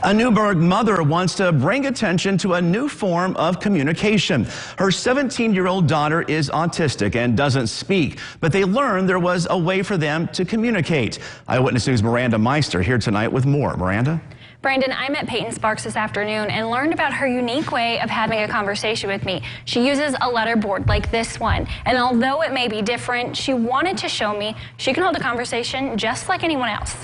A Newburgh mother wants to bring attention to a new form of communication. Her 17-year-old daughter is autistic and doesn't speak, but they learned there was a way for them to communicate. Eyewitness News' Miranda Meister here tonight with more. Miranda? Brandon, I met Peyton Sparks this afternoon and learned about her unique way of having a conversation with me. She uses a letter board like this one, and although it may be different, she wanted to show me she can hold a conversation just like anyone else.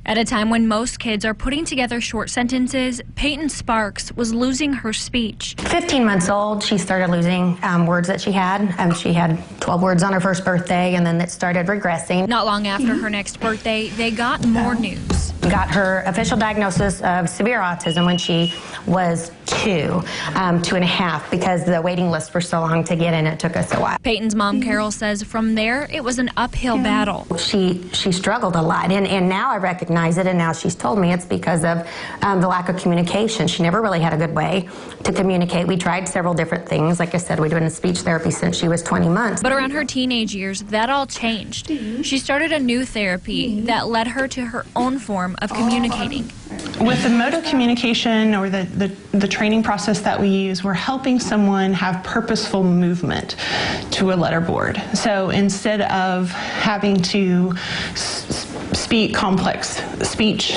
At a time when most kids are putting together short sentences, Peyton Sparks was losing her speech. 15 months old, she started losing words that she had. She had 12 words on her first birthday, and then it started regressing. Not long after her next birthday, they got more news. Got her official diagnosis of severe autism when she was 2.5, because the waiting lists were so long to get in, it took us a while. Peyton's mom, Carol, says from there, it was an uphill battle. She struggled a lot, and now I recognize it, and now she's told me it's because of the lack of communication. She never really had a good way to communicate. We tried several different things. Like I said, we've been in speech therapy since she was 20 months. But around her teenage years, that all changed. She started a new therapy that led her to her own form of communicating. With the mode of communication, or the training process that we use, we're helping someone have purposeful movement to a letter board. So instead of having to speak complex speech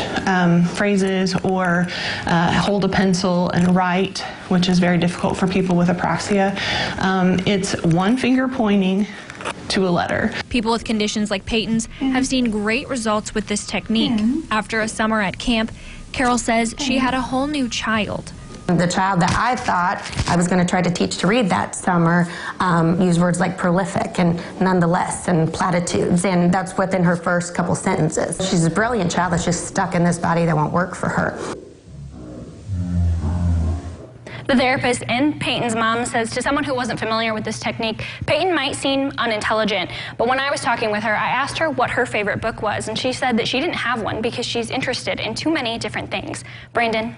phrases or hold a pencil and write, which is very difficult for people with apraxia, it's one finger pointing to a letter. People with conditions like Peyton's have seen great results with this technique. After a summer at camp, Carol says she had a whole new child. The child that I thought I was going to try to teach to read that summer used words like prolific and nonetheless and platitudes, and that's within her first couple sentences. She's a brilliant child that's just stuck in this body that won't work for her. The therapist and Peyton's mom says to someone who wasn't familiar with this technique, Peyton might seem unintelligent, but when I was talking with her, I asked her what her favorite book was, and she said that she didn't have one because she's interested in too many different things. Brandon?